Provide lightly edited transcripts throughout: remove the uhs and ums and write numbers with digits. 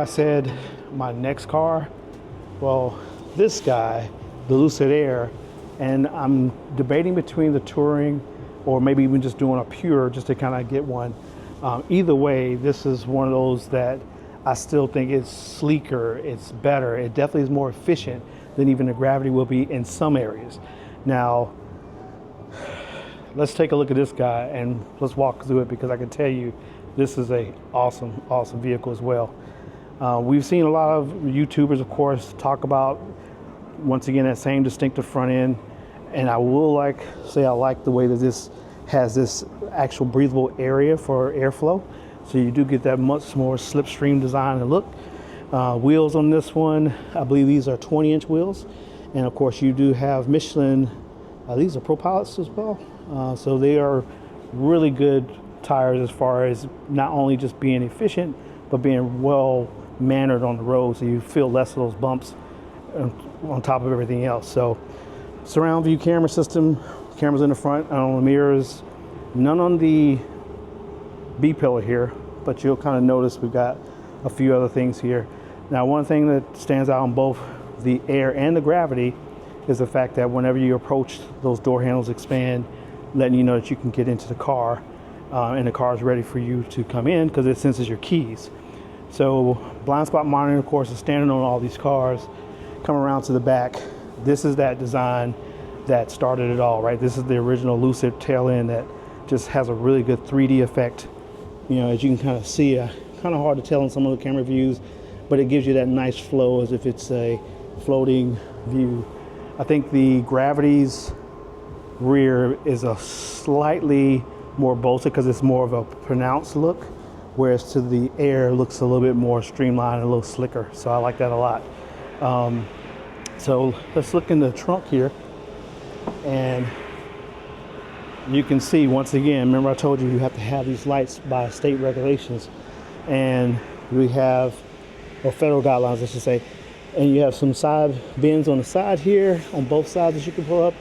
said my next car, well, this guy, the Lucid Air, and I'm debating between the Touring or maybe even just doing a Pure just to kind of get one. Either way, this is one of those that I still think it's sleeker, it's better, it definitely is more efficient than even the Gravity will be in some areas. Now, let's take a look at this guy and let's walk through it, because I can tell you this is a awesome vehicle as well. We've seen a lot of YouTubers, of course, talk about, once again, that same distinctive front end. And I will say I like the way that this has this actual breathable area for airflow. So you do get that much more slipstream design and look. Wheels on this one, I believe these are 20-inch wheels. And of course you do have Michelin, these are Pro Pilots as well. So they are really good tires as far as not only just being efficient, but being well mannered on the road, so you feel less of those bumps on top of everything else. So surround view camera system, cameras in the front and on the mirrors, none on the B-pillar here, but you'll kind of notice we've got a few other things here. Now, one thing that stands out on both the Air and the Gravity is the fact that whenever you approach, those door handles expand, letting you know that you can get into the car, and the car is ready for you to come in because it senses your keys. So blind spot monitoring, of course, is standard on all these cars. Come around to the back. This is that design that started it all, right? This is the original Lucid tail end that just has a really good 3D effect. You know, as you can kind of see, kind of hard to tell in some of the camera views, but it gives you that nice flow as if it's a floating view. I think the Gravity's rear is a slightly more bolted because it's more of a pronounced look, whereas to the Air looks a little bit more streamlined and a little slicker. So I like that a lot. So let's look in the trunk here, and you can see once again, remember I told you have to have these lights by state regulations, and we have, or federal guidelines I should say, and you have some side bins on the side here on both sides that you can pull up.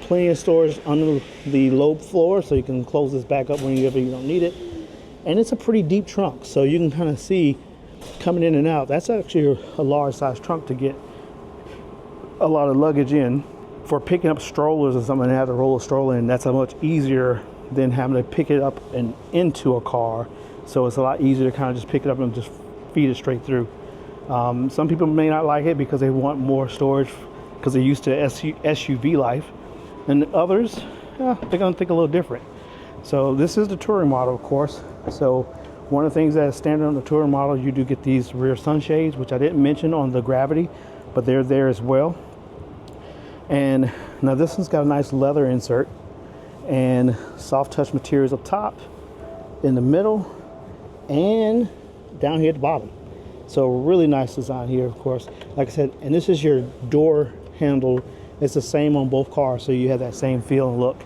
Plenty of storage under the lobe floor, so you can close this back up whenever you don't need it. And it's a pretty deep trunk, so you can kind of see coming in and out. That's actually a large size trunk to get a lot of luggage in. For picking up strollers or something and have to roll a stroller in, that's a much easier than having to pick it up and into a car. So it's a lot easier to kind of just pick it up and just feed it straight through. Some people may not like it because they want more storage because they're used to SUV life, and others, they're going to think a little different. So this is the Touring model, of course. So one of the things that is standard on the Touring model, you do get these rear sunshades, which I didn't mention on the Gravity, but they're there as well. And now this one's got a nice leather insert and soft touch materials up top, in the middle, and down here at the bottom. So really nice design here, of course. Like I said, and this is your door handle. It's the same on both cars, so you have that same feel and look.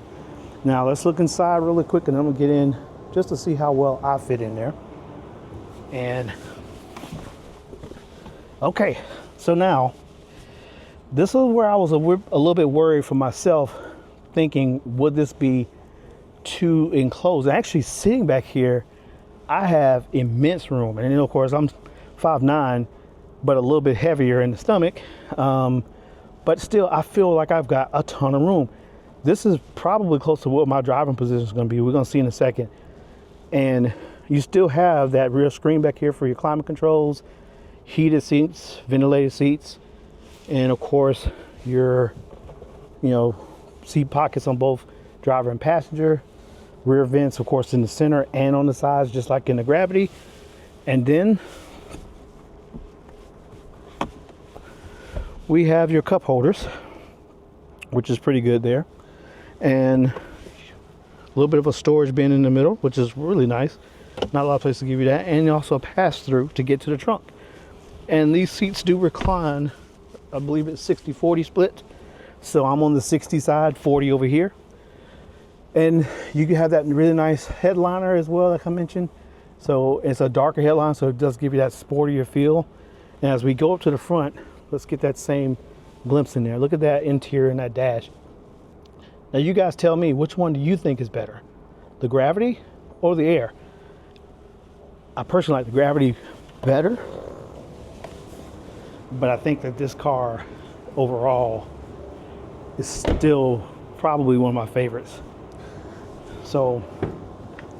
Now let's look inside really quick, and I'm gonna get in just to see how well I fit in there. And okay, so now this is where I was a little bit worried for myself, thinking, would this be too enclosed? Actually, sitting back here, I have immense room. And then, of course, I'm 5'9", but a little bit heavier in the stomach. But still, I feel like I've got a ton of room. This is probably close to what my driving position is going to be. We're going to see in a second. And you still have that rear screen back here for your climate controls, heated seats, ventilated seats, and of course your, seat pockets on both driver and passenger, rear vents, of course, in the center and on the sides, just like in the Gravity. And then we have your cup holders, which is pretty good there, and a little bit of a storage bin in the middle, which is really nice. Not a lot of places to give you that, and also a pass-through to get to the trunk. And these seats do recline. I believe it's 60-40 split, so I'm on the 60 side, 40 over here. And you can have that really nice headliner as well, like I mentioned. So it's a darker headline, so it does give you that sportier feel. And as we go up to the front, let's get that same glimpse in there. Look at that interior and that dash. Now you guys tell me, which one do you think is better? The Gravity or the Air? I personally like the Gravity better, but I think that this car overall is still probably one of my favorites. So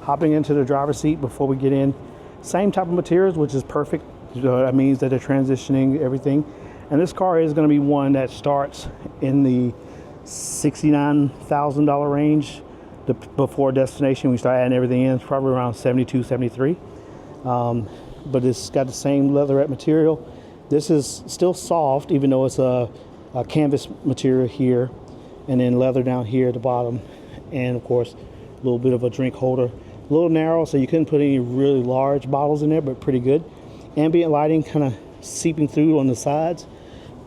hopping into the driver's seat before we get in, same type of materials, which is perfect. That means that they're transitioning everything. And this car is going to be one that starts in the $69,000 range. Before destination, we start adding everything in, it's probably around 72, 73. But it's got the same leatherette material. This is still soft, even though it's a canvas material here, and then leather down here at the bottom. And of course, a little bit of a drink holder. A little narrow, so you couldn't put any really large bottles in there, but pretty good. Ambient lighting kind of seeping through on the sides,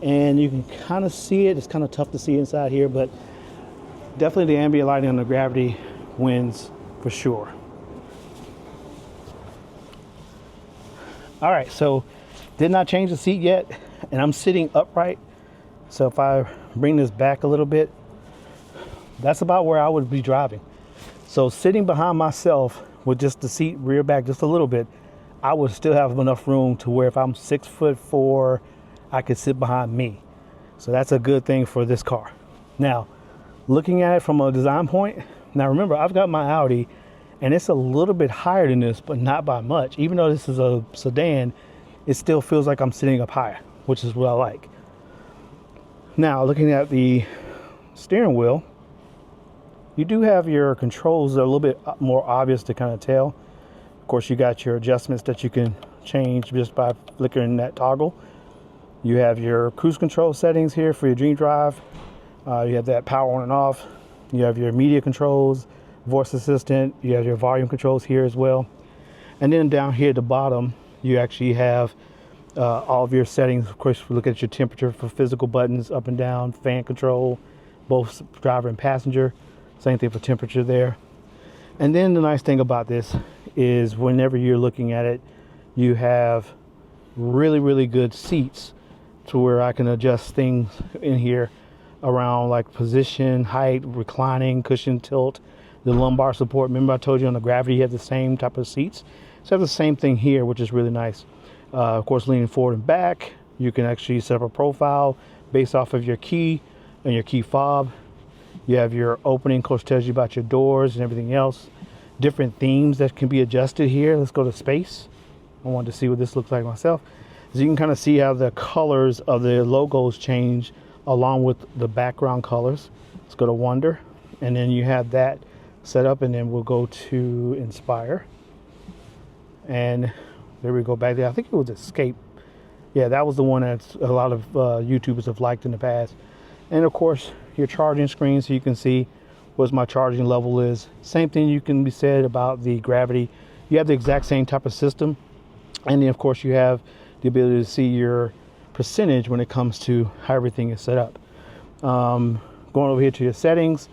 and you can kind of see it. It's kind of tough to see inside here, but definitely the ambient lighting on the Gravity wins for sure. All right, so did not change the seat yet, and I'm sitting upright. So if I bring this back a little bit, that's about where I would be driving. So sitting behind myself with just the seat rear back just a little bit, I would still have enough room to where if I'm 6'4", I could sit behind me. So that's a good thing for this car. Now, looking at it from a design point, now remember, I've got my Audi, and it's a little bit higher than this, but not by much. Even though this is a sedan, it still feels like I'm sitting up higher, which is what I like. Now, looking at the steering wheel, you do have your controls that are a little bit more obvious to kind of tell. Of course, you got your adjustments that you can change just by flickering that toggle. You have your cruise control settings here for your Dream Drive. You have that power on and off. You have your media controls, voice assistant. You have your volume controls here as well. And then down here at the bottom, you actually have all of your settings. Of course, look at your temperature for physical buttons, up and down, fan control, both driver and passenger. Same thing for temperature there. And then the nice thing about this is whenever you're looking at it, you have really, really good seats to where I can adjust things in here around like position, height, reclining, cushion tilt, the lumbar support. Remember I told you on the Gravity you have the same type of seats? So I have the same thing here, which is really nice. Of course, leaning forward and back, you can actually set up a profile based off of your key and your key fob. You have your opening, of course, tells you about your doors and everything else. Different themes that can be adjusted here. Let's go to space. I wanted to see what this looks like myself. So you can kind of see how the colors of the logos change along with the background colors. Let's go to Wonder, and then you have that set up, and then we'll go to Inspire. And there we go back there. I think it was Escape. Yeah, that was the one that a lot of YouTubers have liked in the past. And of course, your charging screen, so you can see what my charging level is. Same thing you can be said about the Gravity. You have the exact same type of system. And then of course you have the ability to see your percentage when it comes to how everything is set up. Going over here to your settings,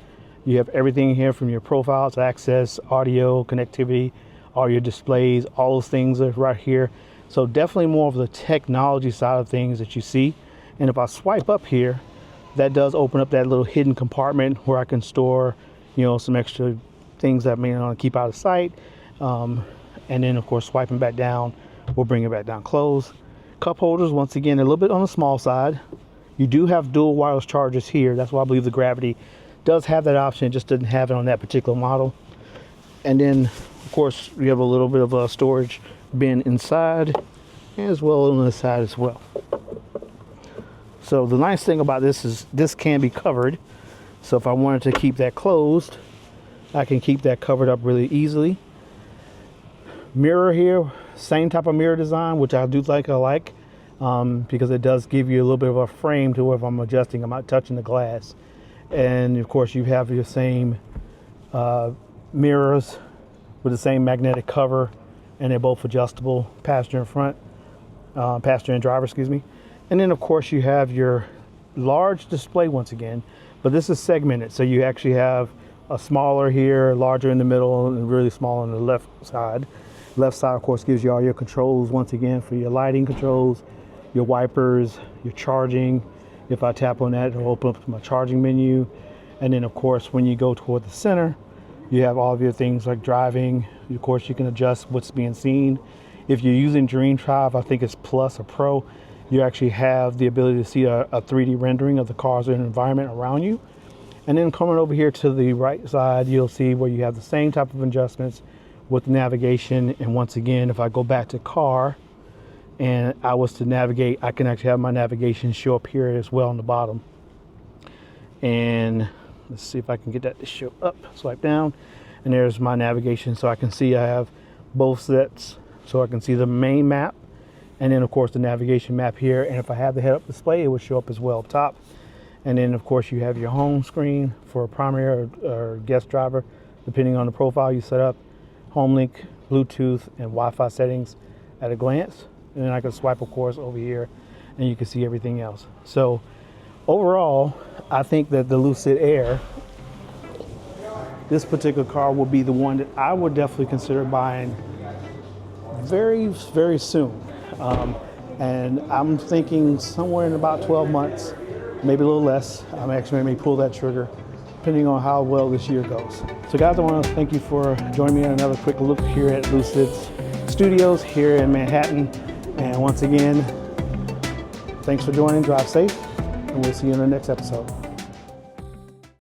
you have everything here from your profiles, access, audio, connectivity, all your displays, all those things are right here. So definitely more of the technology side of things that you see. And if I swipe up here, that does open up that little hidden compartment where I can store, you know, some extra things that I may want to keep out of sight. And then of course, swiping back down, we'll bring it back down, close. Cup holders, once again, a little bit on the small side. You do have dual wireless chargers here. That's why I believe the Gravity does have that option. It just didn't have it on that particular model. And then of course, we have a little bit of a storage bin inside as well on the side as well. So the nice thing about this is this can be covered. So if I wanted to keep that closed, I can keep that covered up really easily. Mirror here, same type of mirror design, which I do like. Because it does give you a little bit of a frame to where if I'm adjusting, I'm not touching the glass. And of course you have your same mirrors with the same magnetic cover, and they're both adjustable, passenger and front, passenger and driver, excuse me. And then of course you have your large display once again, but this is segmented. So you actually have a smaller here, larger in the middle, and really small on the left side. Left side, of course, gives you all your controls once again for your lighting controls, your wipers, your charging. If I tap on that, it'll open up my charging menu. And then of course, when you go toward the center, you have all of your things like driving. Of course, you can adjust what's being seen. If you're using Dream Drive, I think it's Plus or Pro, you actually have the ability to see a 3D rendering of the cars and environment around you. And then coming over here to the right side, you'll see where you have the same type of adjustments with navigation. And once again, if I go back to car and I was to navigate, I can actually have my navigation show up here as well on the bottom. And let's see if I can get that to show up. Swipe down, and there's my navigation. So I can see I have both sets. So I can see the main map, and then of course the navigation map here. And if I have the head-up display, it will show up as well up top. And then of course you have your home screen for a primary or guest driver, depending on the profile you set up, home link, Bluetooth, and Wi-Fi settings at a glance. And then I can swipe of course over here and you can see everything else. So overall, I think that the Lucid Air, this particular car, will be the one that I would definitely consider buying very, very soon. And I'm thinking somewhere in about 12 months, maybe a little less. I'm actually may pull that trigger depending on how well this year goes. So guys, I want to thank you for joining me on another quick look here at Lucid Studios here in Manhattan. And once again, thanks for joining. Drive safe, and we'll see you in the next episode.